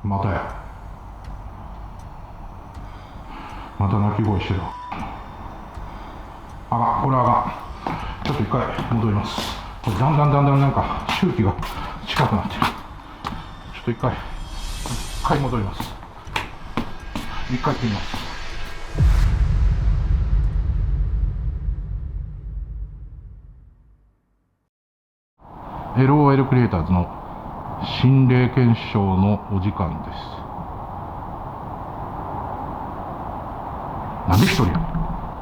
またや。また鳴き声してる。これちょっと一回戻ります。これだんだんなんか周期が近くなってる。ちょっと一回戻ります。一回行ってみます。LOL クリエイターズの心霊検証のお時間です。なんで一人や。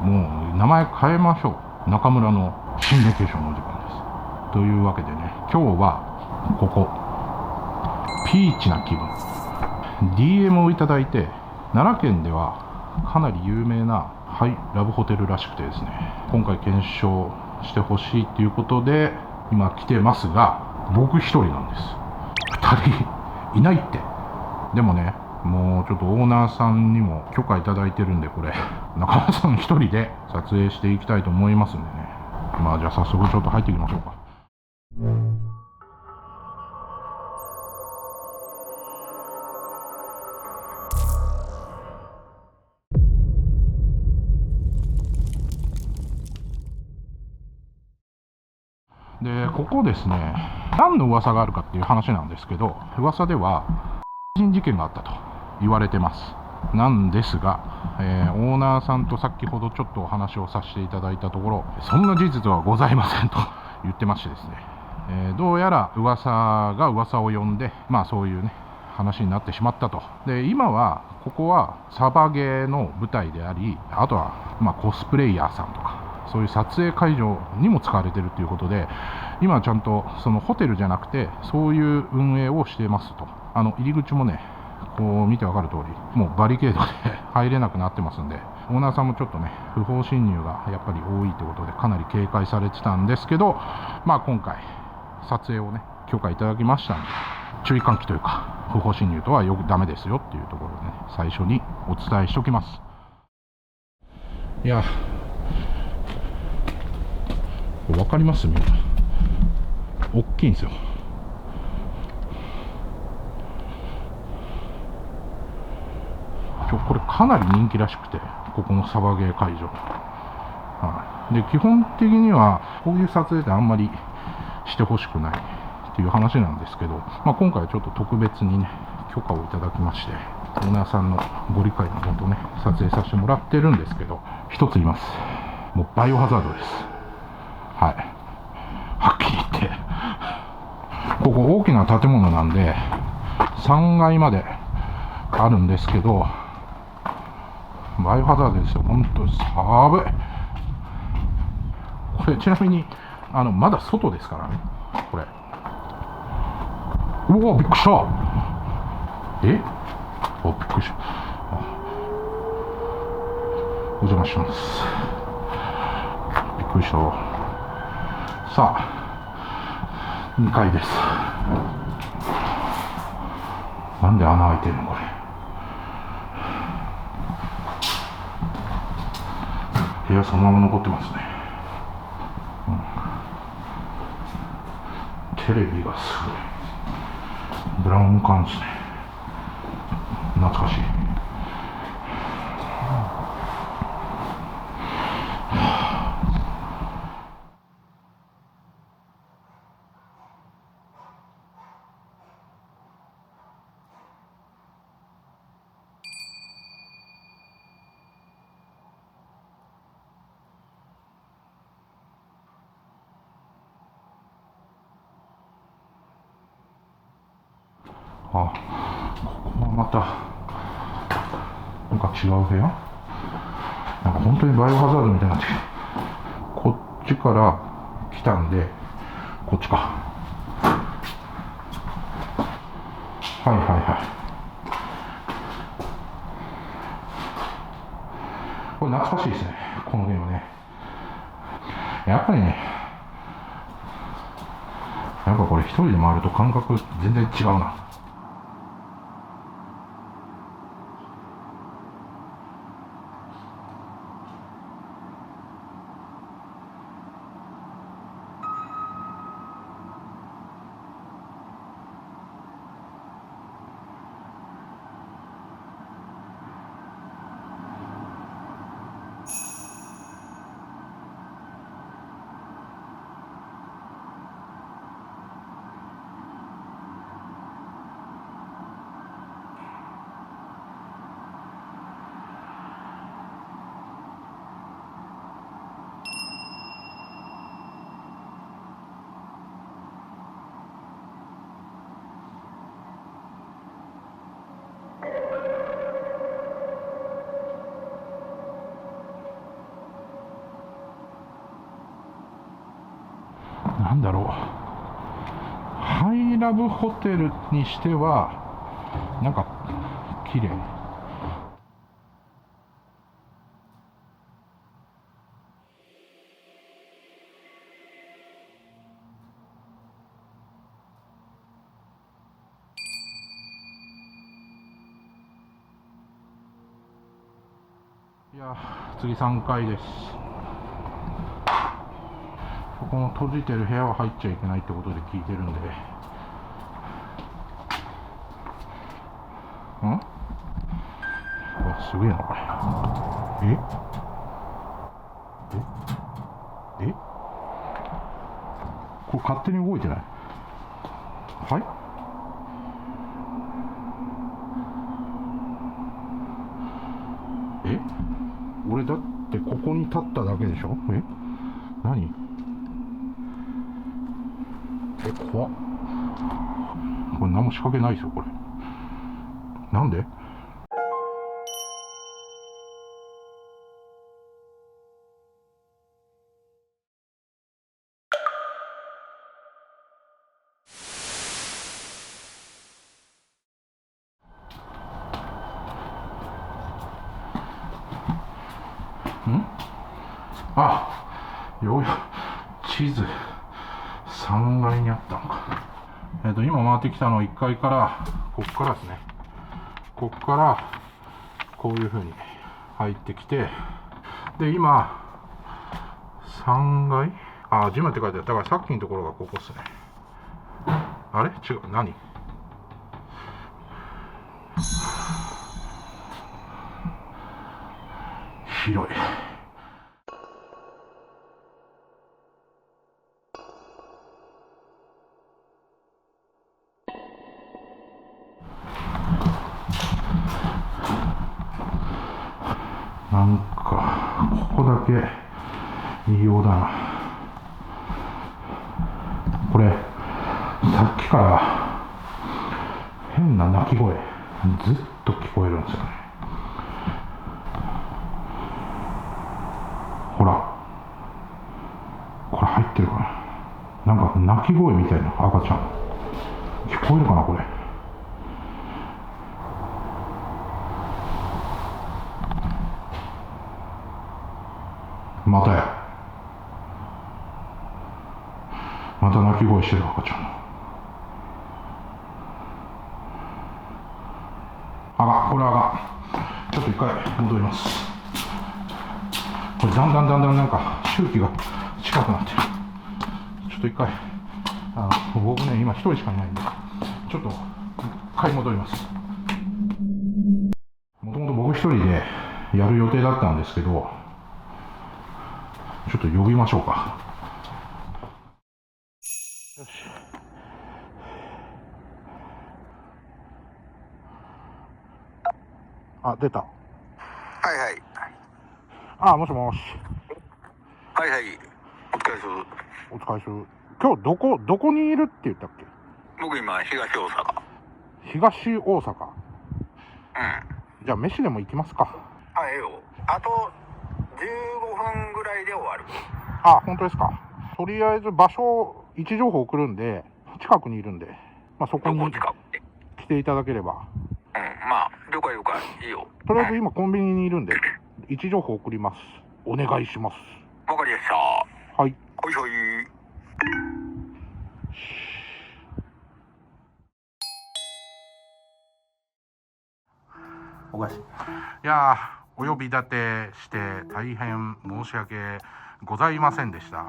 もう名前変えましょう。中村の心霊検証のお時間です。というわけでね、今日はここピーチな気分。 DM をいただいて、奈良県ではかなり有名なラブホテルらしくてですね、今回検証してほしいということで今来てますが、僕一人なんです。2人いないって。でもね、もうちょっとオーナーさんにも許可いただいてるんで、これ中村さん一人で撮影していきたいと思いますんでね。じゃあ早速ちょっと入っていきましょうか。で、ここですね、何の噂があるかっていう話なんですけど、噂では人事件があったと言われてます。なんですが、オーナーさんと先ほどちょっとお話をさせていただいたところ、そんな事実はございませんと言ってましてですね、どうやら噂が噂を呼んで、そういうね話になってしまったと。で、今はここはサバゲーの舞台であり、あとはコスプレイヤーさんとかそういう撮影会場にも使われているということで、今はちゃんとそのホテルじゃなくてそういう運営をしていますと。入り口もね、こう見てわかる通り、もうバリケードで入れなくなってますんで、オーナーさんもちょっとね、不法侵入がやっぱり多いということでかなり警戒されてたんですけど、今回撮影をね許可いただきましたんで、注意喚起というか不法侵入とはよくダメですよっていうところでね、最初にお伝えしておきます。いや、分かります？みんな大きいんですよ。これかなり人気らしくて、ここのサバゲー会場、で基本的にはこういう撮影ってあんまりしてほしくないっていう話なんですけど、今回はちょっと特別にね許可をいただきまして、オーナーさんのご理解のもとね撮影させてもらってるんですけど、一つ言います。もうバイオハザードです。はっきり言って、ここ大きな建物なんで3階まであるんですけど、バイオハザードですよ。本当に寒い。これちなみにまだ外ですからね、これ。うわ、びっくりした。びっくりした。お邪魔します。びっくりした。さあ、2階です。なんで穴開いてるのこれ。部屋そのまま残ってますね。テレビがすごいブラウン管ですね。懐かしい。ここはまたなんか違う部屋、なんか本当にバイオハザードみたいになってきて、こっちから来たんで、こっちか。これ懐かしいですね、このゲームね。やっぱりね、これ一人で回ると感覚全然違うな。なんだろう、ハイラブホテルにしてはなんか綺麗。いや、次3階です。ここの閉じてる部屋は入っちゃいけないってことで聞いてるんで。うわ、すげえなこれ。えこれ勝手に動いてない？はい。俺だってここに立っただけでしょ。何？怖っ。これ何も仕掛けないですよこれ。なんで？あ、地図3階にあったのか。今回ってきたのは1階から、こっからですね。こっからこういう風に入ってきて、で今3階、ジムって書いてある。だからさっきのところがここですね。あれ違う、何？広い。なんかここだけ異様だな。これさっきから変な鳴き声ずっと聞こえるんですよね。ほら、これ入ってるかな。なんか鳴き声みたいな、赤ちゃん聞こえるかなこれ。またや、また鳴き声してる赤ちゃん。これちょっと一回戻ります。これだんだんなんか周期が近くなってる。ちょっと一回、僕ね今一人しかいないんで、ちょっと一回戻ります。もともと僕一人でやる予定だったんですけど、ちょっと呼びましょうか。よし。出た。はいはい。もしもし。はいはい。お疲れ様。お疲れ様。今日どこにいるって言ったっけ？僕今、東大阪。東大阪。うん。じゃあ飯でも行きますか。ええよ。あと15分ぐらいで終わる。本当ですか。とりあえず場所、位置情報送るんで、近くにいるんで、そこに来ていただければ。了解了解。いいよ。とりあえず今コンビニにいるんで、位置情報送ります。お願いします。わかりました。はい。ほいほい。おかしい。いやー、お呼び立てして大変申し訳ございませんでした。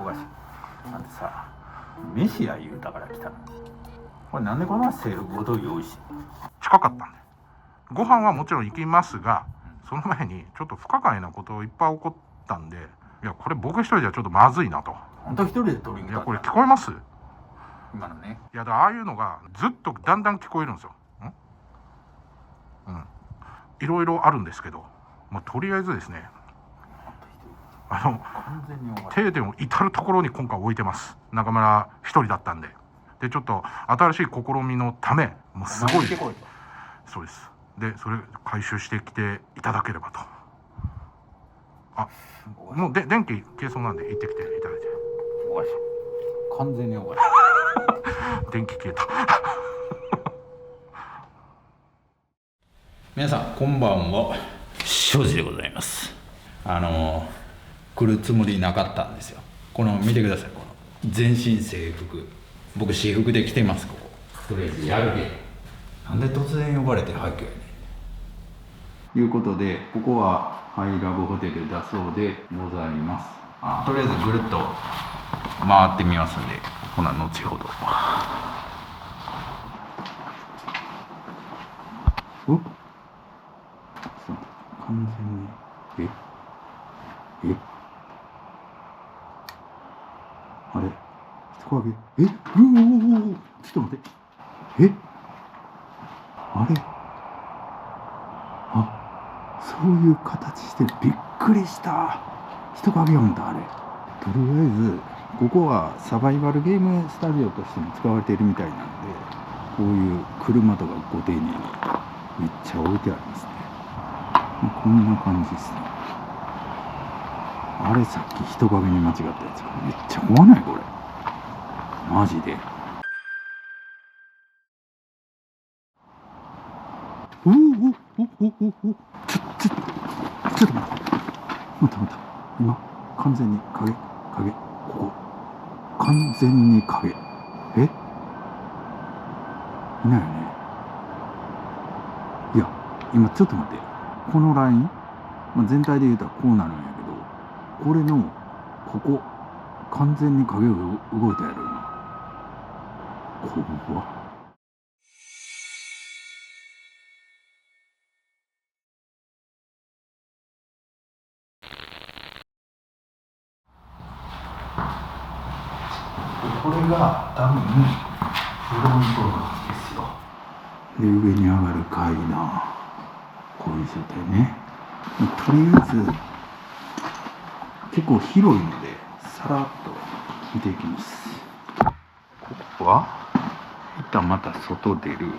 おかしい。なんてさ、飯や言うたから来たの。これなんでこんなセルフごと用意し。近かったんで。ご飯はもちろん行きますが、その前にちょっと不可解なこといっぱい起こったんで、いやこれ僕一人じゃちょっとまずいなと。本当一人で取りに行った。いやこれ聞こえます？今のね。いやああいうのがずっとだんだん聞こえるんですよ。いろいろあるんですけど、とりあえずですね、停電を至る所に今回置いてます。中村一人だったんで。でちょっと新しい試みのため、もうすごい。そうです。でそれ回収してきていただければと。もう電気消えそうなんで行ってきていただいて。おかし完全に終わり。電気消えた。皆さんこんばんは、庄司でございます。来るつもりなかったんですよ。この見てください、この全身制服、僕私服で着てます。こことりあえずやるけなんで突然呼ばれて廃墟やねんいうことで、ここはハイラブホテルだそうでございます。とりあえずぐるっと回ってみますんで、ほな後ほど。おっ、完全にあれ人影、ちょっと待って、あれ、そういう形してびっくりした。人影やもんだあれ。とりあえずここはサバイバルゲームスタジオとしても使われているみたいなので、こういう車とかご丁寧にめっちゃ置いてありますね。こんな感じですね。あれさっき人影に間違ったやつ、めっちゃ怖ないこれマジで。ちょっと待って、今完全に影、ここ完全に影、いないよね。いや今ちょっと待って、このライン、全体で言うたらこうなるんやけど、これのここ完全に影が動いたやろ今。怖っ。これが多分フロントなんですよ。で上に上がる階段、こういう状態ね。とりあえず結構広いのでさらっと見ていきます。ここは一旦また外出る。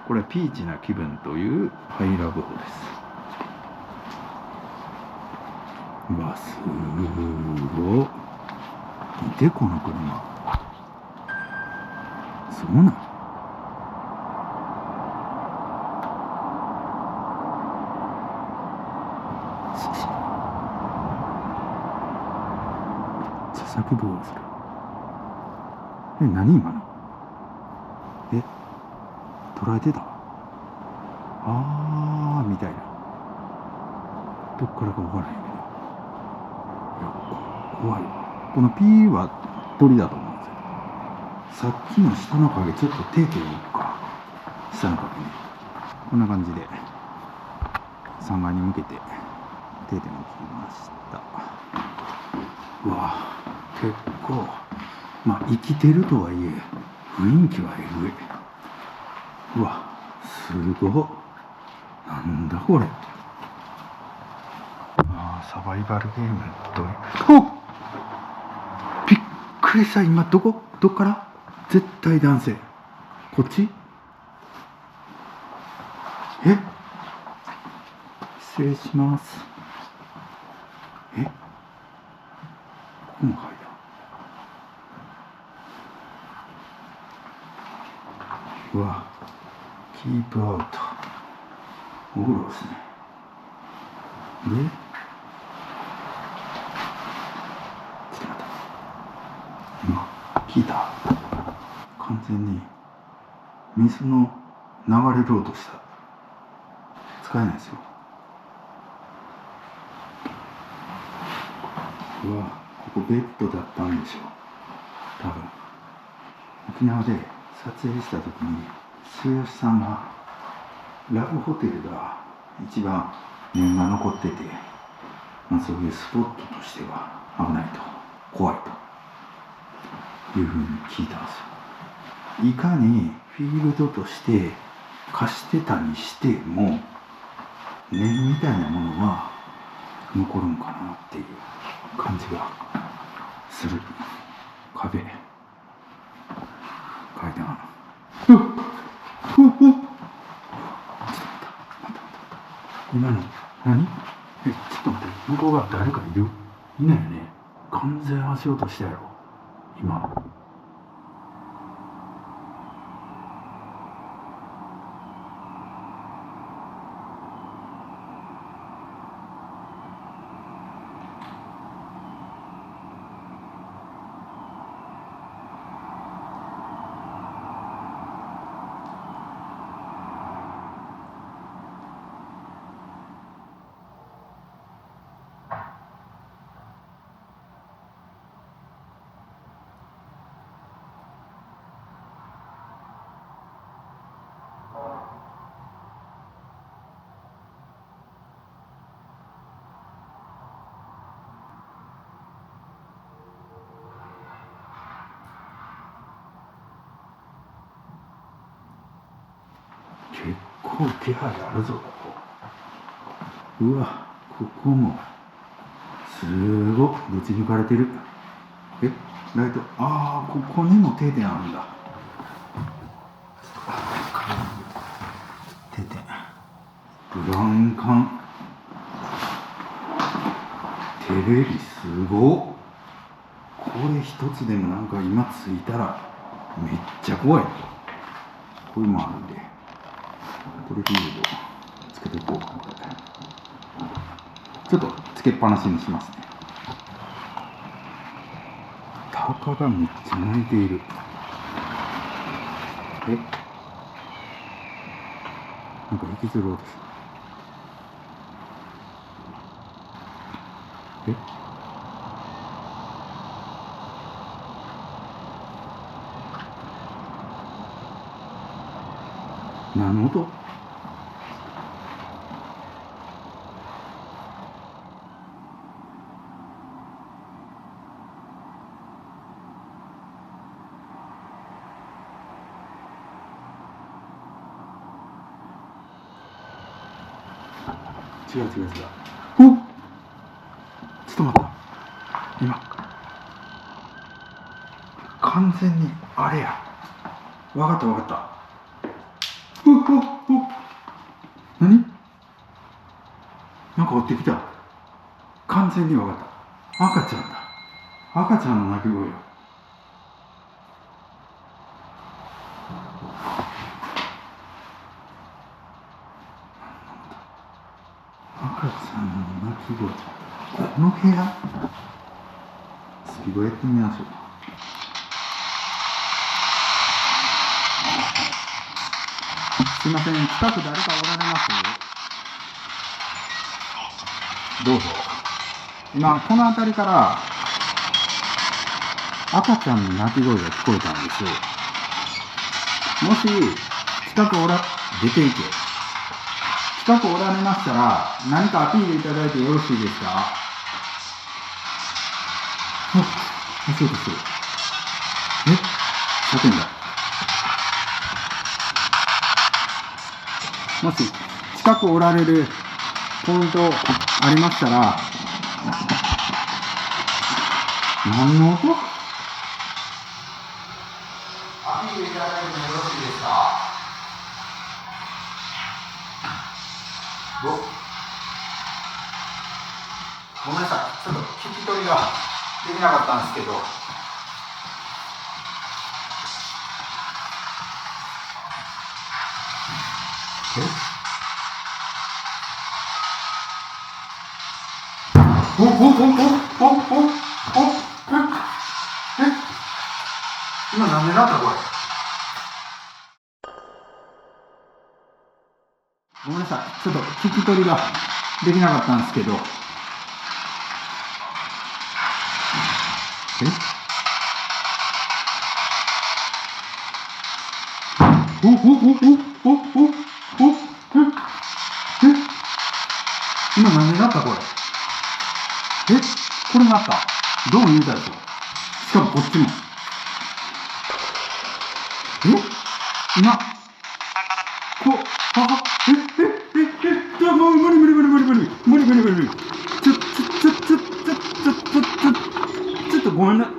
これはピーチな気分というハイラブホです。うわすごい。見てこの車、そうなん。叫ぶをする。何今の。捉えてた。みたいな。どっからか分からへんけど、いや怖いわ。この P は鳥だと思うんですよ。さっきの下の影、ちょっと手でいくか。下の影ね、こんな感じで3階に向けて手で置きました。うわ結構生きてるとはいえ雰囲気はえぐい。うわすごっ。なんだこれ。サバイバルゲームとびっくりした。今どっから絶対男性。こっち。失礼します。ここも階段。うわキープアウトお風呂ですね。でちょっと待って、今聞いた。完全に水の流れる音した。使えないですよ。うわここベッドだったんでしょう多分。沖縄で撮影した時に末吉さんがラブホテルが一番念が残ってて、そういうスポットとしては危ないと、怖いというふうに聞いたんですよ。いかにフィールドとして貸してたにしても念みたいなものは残るんかなっていう感じがする。壁、階段、今の何？ちょっと待って、向こう側誰かいる？いないよね。完全足音したやろ今。構気配あるぞ、ここ。うわ、ここもすごいぶち抜かれてる。え、ライト、ああ、ここにも定点あるんだ。定点、ブラウン管、テレビすごっ。これ一つでもなんか今ついたらめっちゃ怖い。これもあるんで、トレフィールドつけていこうか。これちょっとつけっぱなしにしますね。タカがめっちゃ鳴いている。え、なんか引きずろうです。え、何の音？違う。おっ、ちょっと待った。今完全にあれや。わかった。何？なんか追ってきた。完全にわかった。赤ちゃんだ。赤ちゃんの鳴き声よ。赤ちゃんの鳴き声。この部屋？釣り声やってみましょう。すいません、近く誰かおられます？どうぞ。今この辺りから赤ちゃんの鳴き声が聞こえたんですよ。もし近く出ていけ。近くおられましたら何かアピールいただいてよろしいですか？そうです。叫んだ。もし近くおられるポイントありましたら、何の音？アピールいただいてもよろしいですか？ごめんなさい、ちょっと聞き取りができなかったんですけど。今何でなったこれ。ごめんなさい、ちょっと聞き取りができなかったんですけど。今何でなったこれ。これなった。どう見えたでしょ。しかもこっちも。今もう無理。ちょっとごめんなさい。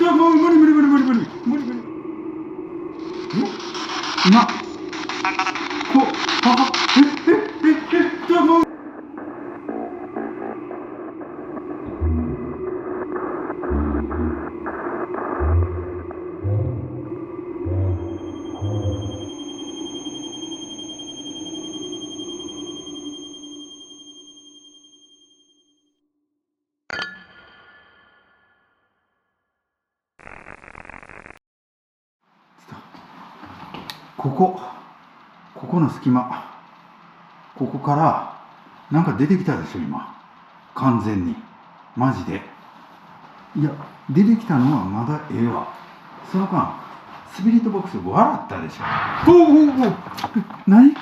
今もう無理。今もうここの隙間、ここからなんか出てきたでしょ今。完全にマジでいや、出てきたのはまだええわ。その間スピリットボックス笑ったでしょ。おおおお、何？ち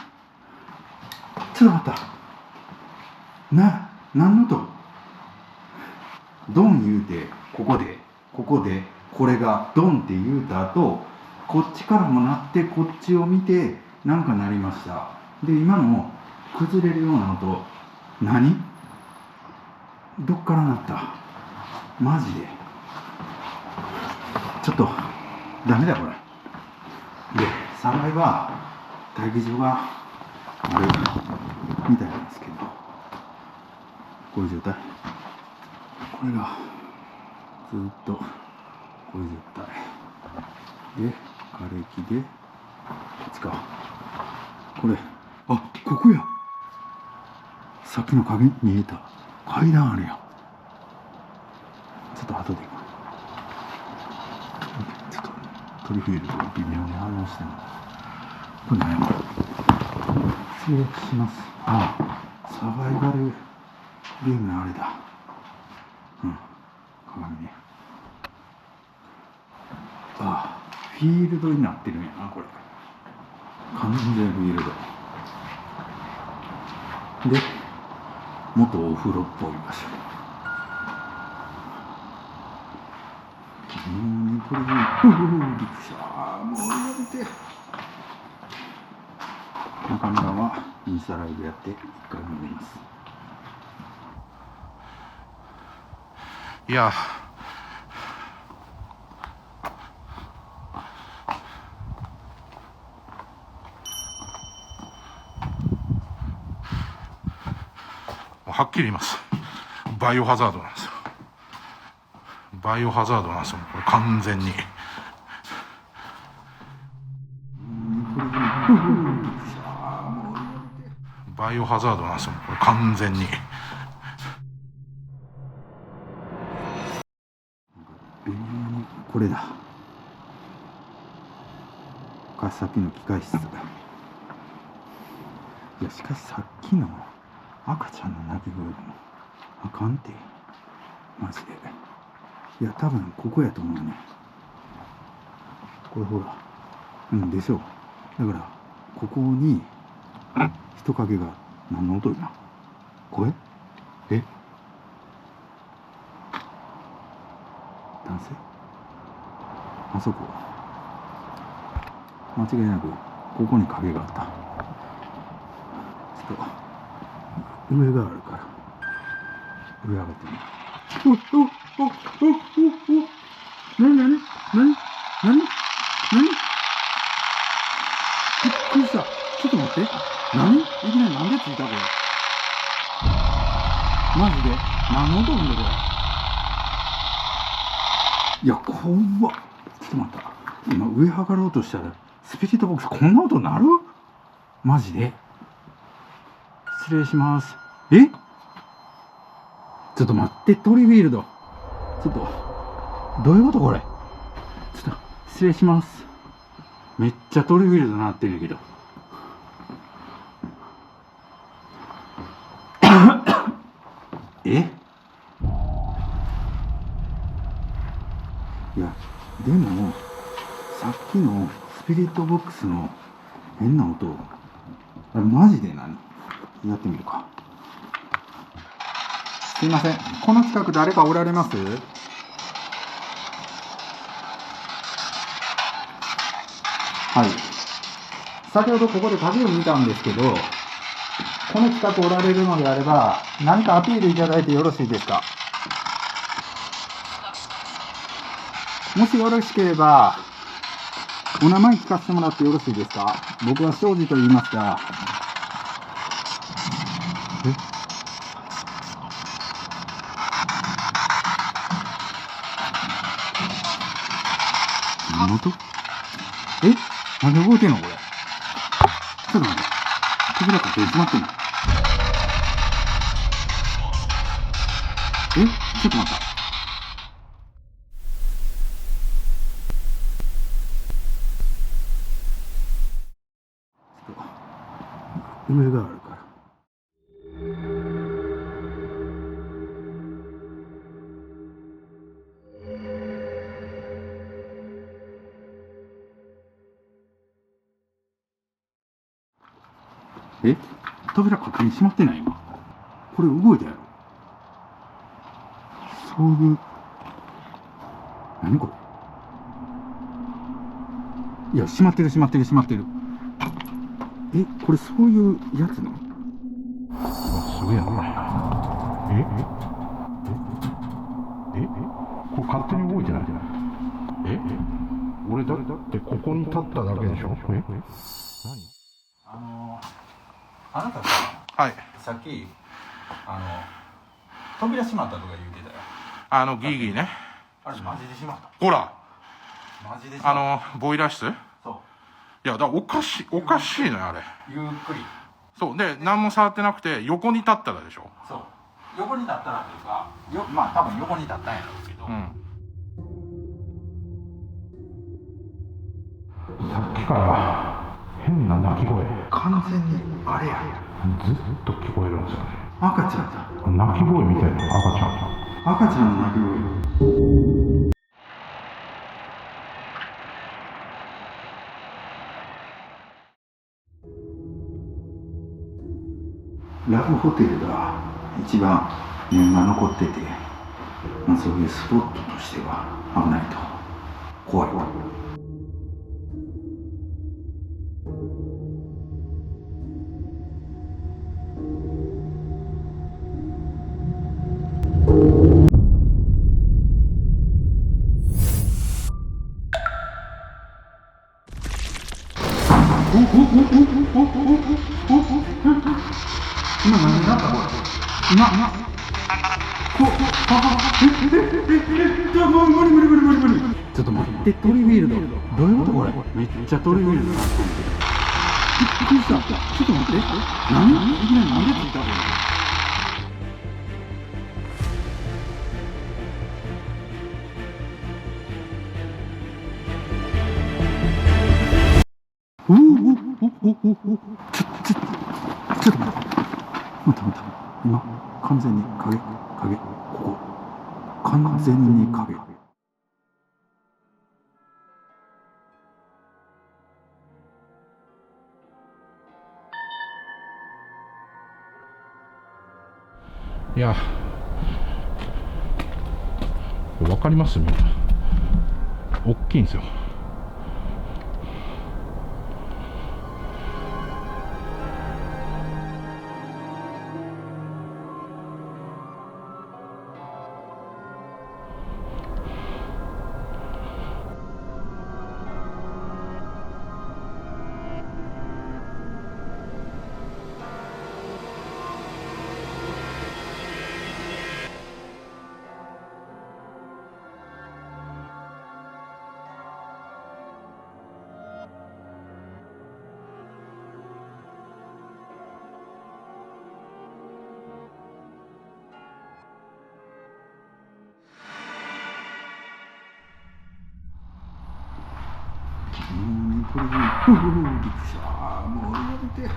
ょっと待った。何の音？ドン言うて、ここでこれがドンって言うた後、こっちからも鳴って、こっちを見てなんか鳴りました。で、今の崩れるような音、何？どっから鳴った？マジでちょっとダメだこれ。で、3階は待機場があるみたいなんですけど、こういう状態。これがずっとこういう状態で、瓦礫で、こっちか、これ、あ、ここや。さっきの影見えた階段あるやん。ちょっと後で行こう。ちょっとトリフィールドが微妙に反応してるの。これ何やろ。失礼します。ああ、サバイバルゲームのあれだ。うん、鏡ね。ああ、フィールドになってるんやなこれ。完全フィールドで、元お風呂っぽい場所。これにびっくりした。もうやめて。中村はインスタライブやって1回も見ます。いや、はっきり言います。バイオハザードなんですよ。バイオハザードなんですよ、これ完全に。バイオハザードなんですよ、これ完全に。微妙にこれだ。さっきの機械室。いや、しかしさっきの赤ちゃんの泣き声でもあかんて、マジで。いや、多分ここやと思うね。これほら、うんでしょう。だからここに人影が。何の音や。声？え？男性？あそこ間違いなくここに影があった。ちょっと上があるから上上がってみる。何びっくりした。ちょっと待って、何いきなりなんでついたこれ。マジで何の音なんだこれ。いや、怖っ。ちょっと待った。今上上がろうとしたらスピリットボックスこんな音鳴る？マジで。失礼します。え？ちょっと待って、トリフィールド。ちょっとどういうことこれ。ちょっと失礼します。めっちゃトリフィールド鳴ってるけど。え？いや、でもさっきのスピリットボックスの変な音、あれマジで何？やってみるか。すいません、この近く誰かおられます？はい、先ほどここで鍵を見たんですけど、この近くおられるのであれば何かアピールいただいてよろしいですか？もしよろしければお名前聞かせてもらってよろしいですか？僕は庄司と言いますが。何の音？なんで動いてんのこれ。ちょっと待って、扉勝手に閉まってんの。ちょっと待った。上があるから。え、扉勝手に閉まってない今。これ動いたやろ。そういう、何これ。いや、閉まってる閉まってる閉まってる。え、これそういうやつなの？すげえなこれ。これ勝手に動いてない。俺だってここに立っただけでしょ。何？あなたさ、はい。さっき、扉閉まったとか言うてたよ。ギーギーね。あれ、マジで閉まった。ほら、マジで閉まっボイラー室。た。いや、だからおかしいのよあれ。ゆっくり。そうで、何も触ってなくて横に立ったらでしょ。そう。横に立ったらというか、まあ多分横に立ったんやろうけど。さっきから変な鳴き声完全にあれや。ずっと聞こえるんですよね。赤ちゃんだ。鳴き声みたいな赤ちゃん。赤ちゃんの鳴き声。ラブホテルが一番念が残ってて、まあ、そういうスポットとしては危ないと。怖い。今何だったこれ。ちょっと待って、トリフィールド。どういうことこれ。めっちゃトリフィールド。びっくりした。ちょっと待って。何？いきなりなんでついたの？ちょっと待って。今、完全に影。ここ。完全に影。いや、わかりますみんな。大きいんですよ。これにびっくりした。もうやめて。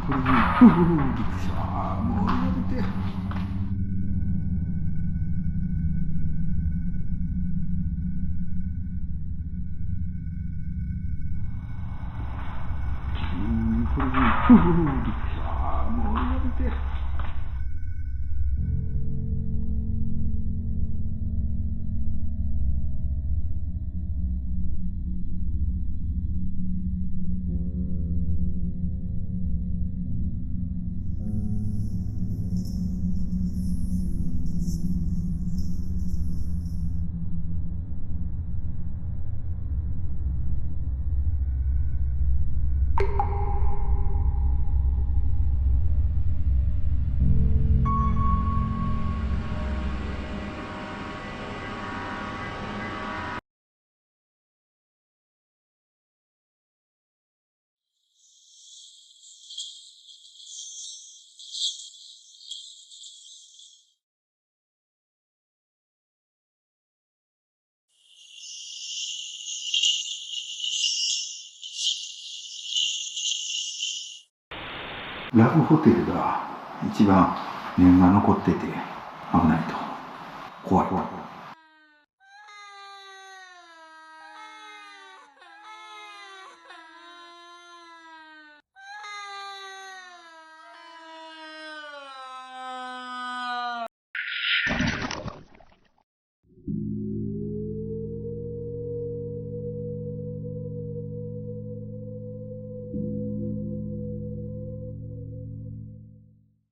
これにびっくりした。もうやめて。これにびっくりした。もうやめて。ラブホテルが一番念が残ってて危ないと。怖い。